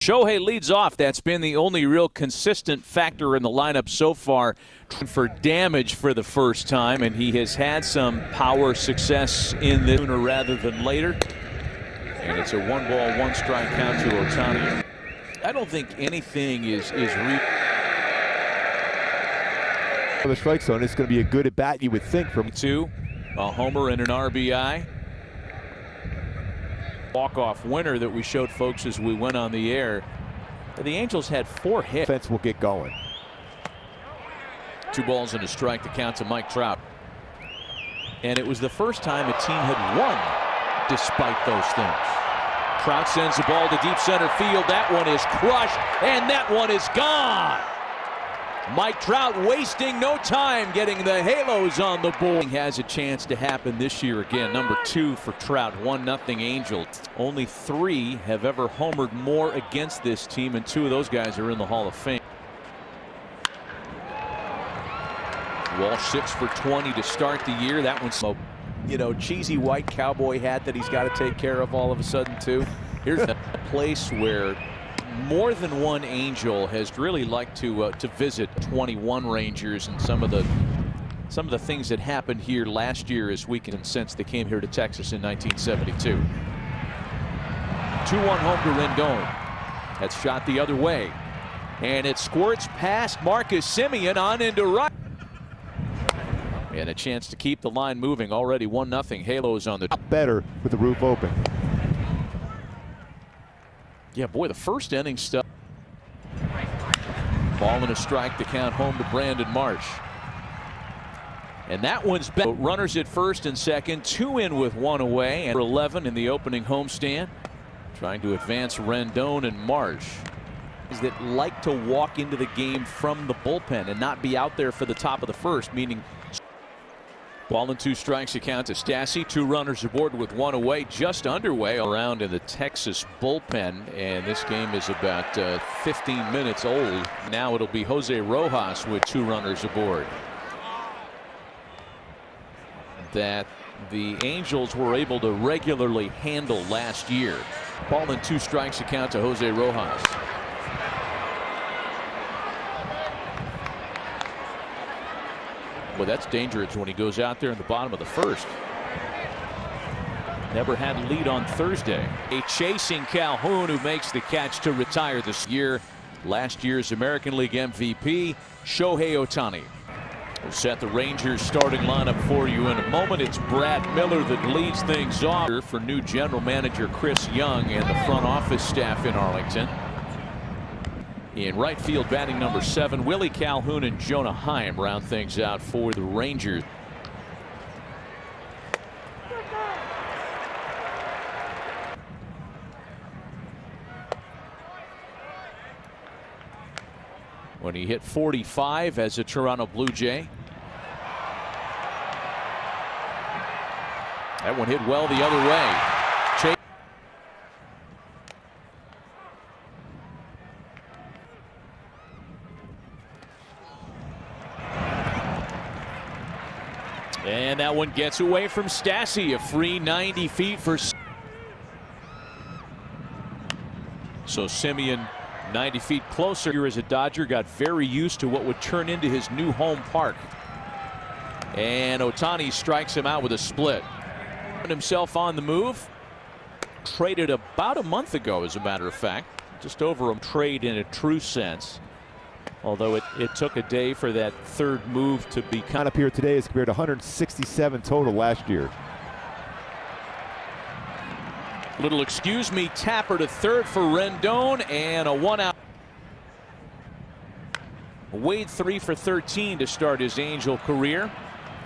Shohei leads off. That's been the only real consistent factor in the lineup so far for damage for the first time, and he has had some power success in this sooner rather than later. And it's a 1-ball, 1-strike count to Ohtani. I don't think anything is the strike zone. It's going to be a good at bat, you would think, from two, a homer and an RBI. Walk-off winner that we showed folks as we went on the air. The Angels had 4 hits. Defense will get going. 2 balls and a strike to count to Mike Trout. And it was the first time a team had won despite those things. Trout sends the ball to deep center field. That one is crushed, and that one is gone. Mike Trout wasting no time getting the halos on the board. Has a chance to happen this year again. Number 2 for Trout, 1-0 Angels. Only 3 have ever homered more against this team, and 2 of those guys are in the Hall of Fame. Walsh 6 for 20 to start the year. That one's, cheesy white cowboy hat that he's got to take care of all of a sudden too. Here's a place where more than one Angel has really liked to visit. 21 Rangers, and some of the things that happened here last year as weekend since they came here to Texas in 1972. 2-1 home to Rendon. That's shot the other way, and it squirts past Marcus Semien on into right. And a chance to keep the line moving. Already 1-0 Halos on the better with the roof open. Yeah, boy, the first inning stuff. Ball and a strike to count home to Brandon Marsh. And that one's back. Runners at first and second, 2 in with 1 away, and 11 in the opening homestand. Trying to advance Rendon and Marsh. That like to walk into the game from the bullpen and not be out there for the top of the first, meaning. Ball and 2 strikes to count to Stassi. 2 runners aboard with 1 away. Just underway around in the Texas bullpen. And this game is about 15 minutes old. Now it'll be Jose Rojas with 2 runners aboard. That the Angels were able to regularly handle last year. Ball and 2 strikes to count to Jose Rojas. Well, that's dangerous when he goes out there in the bottom of the first. Never had a lead on Thursday. A chasing Calhoun who makes the catch to retire this year. Last year's American League MVP, Shohei Ohtani. We'll set the Rangers starting lineup for you in a moment. It's Brad Miller that leads things off for new general manager Chris Young and the front office staff in Arlington. In right field, batting number 7, Willie Calhoun and Jonah Heim round things out for the Rangers. When he hit 45 as a Toronto Blue Jay. That one hit well the other way. And that one gets away from Stassi. A free 90 feet for. So Semien 90 feet closer. Here as a Dodger got very used to what would turn into his new home park. And Ohtani strikes him out with a split. Himself on the move. Traded about a month ago, as a matter of fact. Just over a trade in a true sense. Although it took a day for that third move to be up here today is compared to 167 total last year. Little excuse me tapper to third for Rendon, and a 1-out. Wade 3 for 13 to start his Angel career.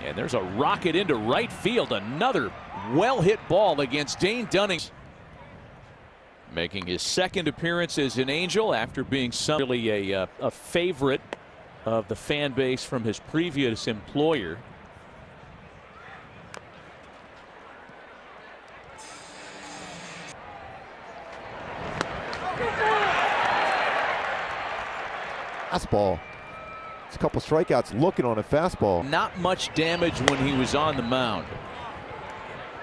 And there's a rocket into right field. Another well-hit ball against Dane Dunning. Making his second appearance as an Angel after being really a favorite of the fan base from his previous employer. Fastball. It's a couple strikeouts looking on a fastball. Not much damage when he was on the mound.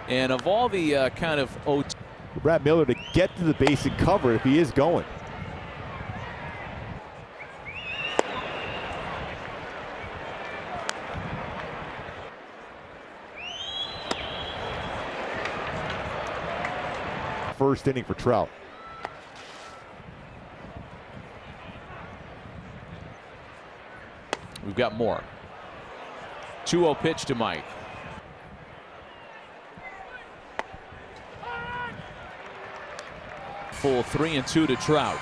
And of all the kind of Brad Miller to get to the base and cover if he is going. first inning for Trout. We've got more. 2-0 pitch to Mike. Full 3-2 to Trout.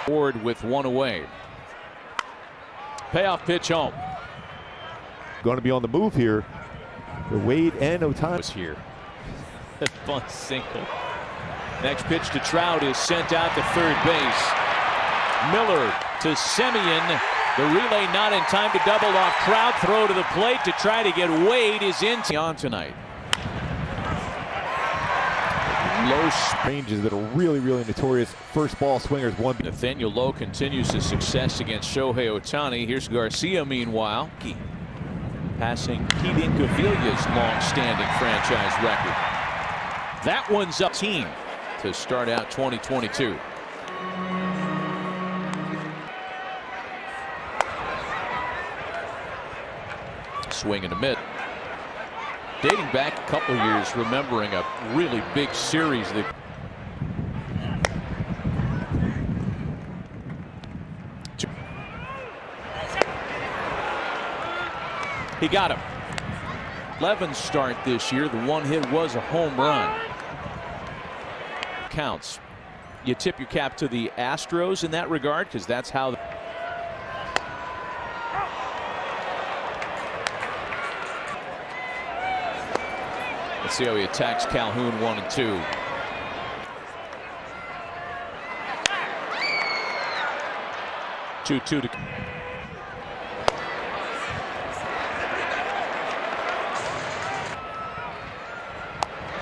Ford with one away. Payoff pitch home. Going to be on the move here. The Wade and Ohtani was here. Bunt single. Next pitch to Trout is sent out to third base. Miller to Semien. The relay not in time to double off Trout. Throw to the plate to try to get Wade is in on tonight. Low ranges that are really notorious. First ball swingers one. Nathaniel Lowe continues his success against Shohei Ohtani. Here's Garcia meanwhile. Passing Pete Incaviglia's long-standing franchise record. That one's up team to start out 2022. Swing and a miss. Dating back a couple years, remembering a really big series that he got him. 11 start this year. The one hit was a home run. Counts. You tip your cap to the Astros in that regard, because that's how. Let's see how he attacks Calhoun 1 and 2. Two to.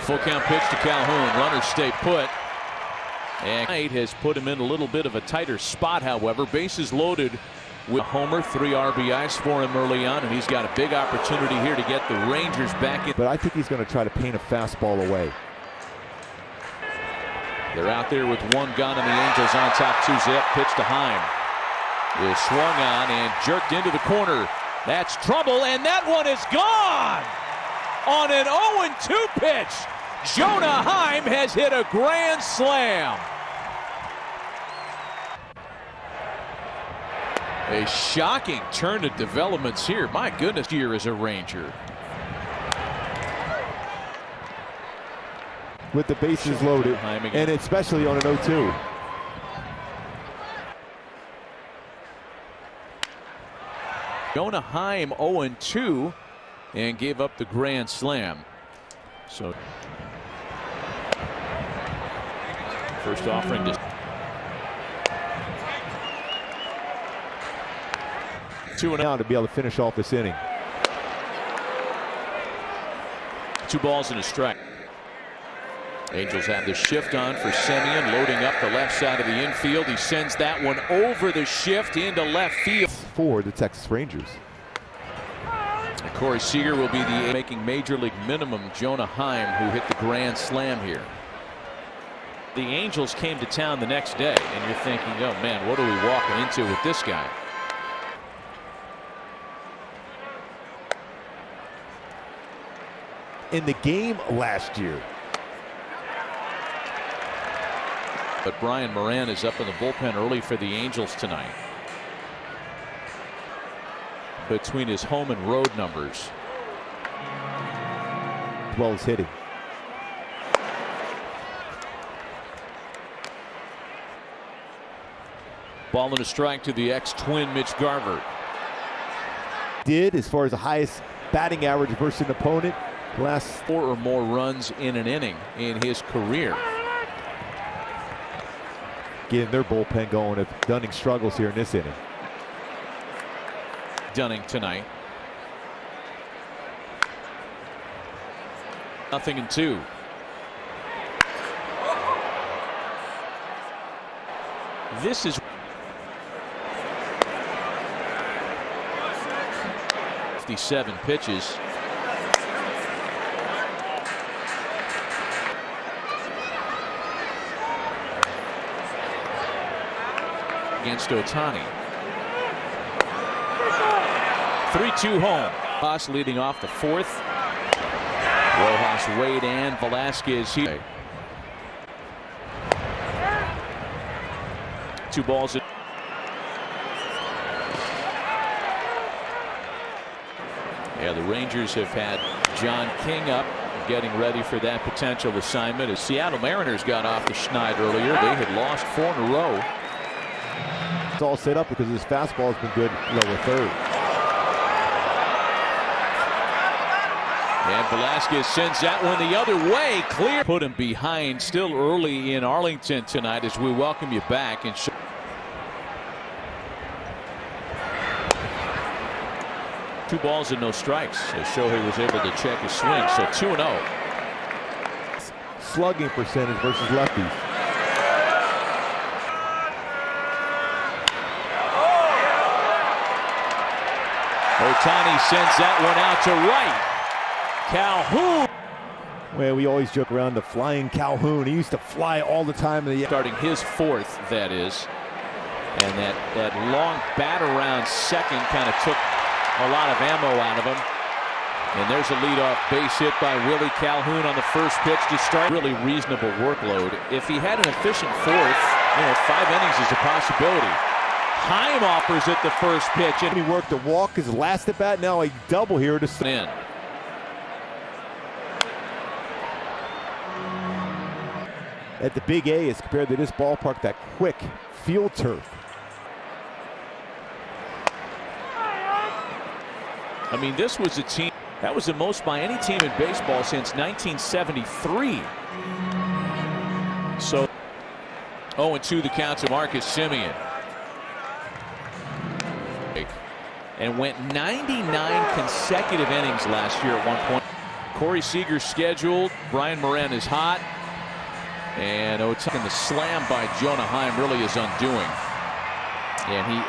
Full count pitch to Calhoun. Runners stay put. And Knight has put him in a little bit of a tighter spot, however. Bases loaded with a homer, 3 RBIs for him early on, and he's got a big opportunity here to get the Rangers back in. But I think he's going to try to paint a fastball away. They're out there with one gun, and the Angels on top 2-zip. Pitch to Heim. Is swung on and jerked into the corner. That's trouble, and that one is gone! On an 0-2 pitch, Jonah Heim has hit a grand slam. A shocking turn of developments here. My goodness, here is a Ranger. With the bases loaded, and especially on an 0-2. Jonah Heim 0-2 and gave up the grand slam. So first offering to 2-0 now to be able to finish off this inning. 2 balls and a strike. Angels have the shift on for Semien, loading up the left side of the infield. He sends that one over the shift into left field. For the Texas Rangers. And Corey Seager will be the making major league minimum. Jonah Heim, who hit the grand slam here. The Angels came to town the next day, and you're thinking, oh man, what are we walking into with this guy? In the game last year. But Brian Moran is up in the bullpen early for the Angels tonight. Between his home and road numbers. As well as hitting. Ball and a strike to the ex-Twin Mitch Garver. Did as far as the highest batting average versus an opponent. Last 4 or more runs in an inning in his career. Getting their bullpen going if Dunning struggles here in this inning. Dunning tonight. 0-2. This is 57 pitches. Against Ohtani. 3-2 home. Haas leading off the 4th. Rojas, Wade, and Velasquez here. 2 balls. Yeah, the Rangers have had John King up, getting ready for that potential assignment. As Seattle Mariners got off the schneid earlier, they had lost 4 in a row. It's all set up because his fastball has been good lower third. And Velasquez sends that one the other way. Clear. Put him behind still early in Arlington tonight as we welcome you back. And 2 balls and no strikes as Shohei was able to check his swing. So 2-0. Slugging percentage versus lefties. Ohtani sends that one out to right. Calhoun. Well, we always joke around the flying Calhoun. He used to fly all the time. Starting his 4th, that is. And that long bat around second kind of took a lot of ammo out of him. And there's a leadoff base hit by Willie Calhoun on the first pitch to start. Really reasonable workload. If he had an efficient 4th, 5 innings is a possibility. Heim offers at the first pitch. And he worked the walk his last at bat. Now a double here to in. At the Big A as compared to this ballpark, that quick field turf. I mean, this was a team that was the most by any team in baseball since 1973. So 0-2 the count to Marcus Semien. And went 99 consecutive innings last year at one point. Corey Seager's scheduled. Brian Moran is hot. And Ohtani, the slam by Jonah Heim really is undoing. And he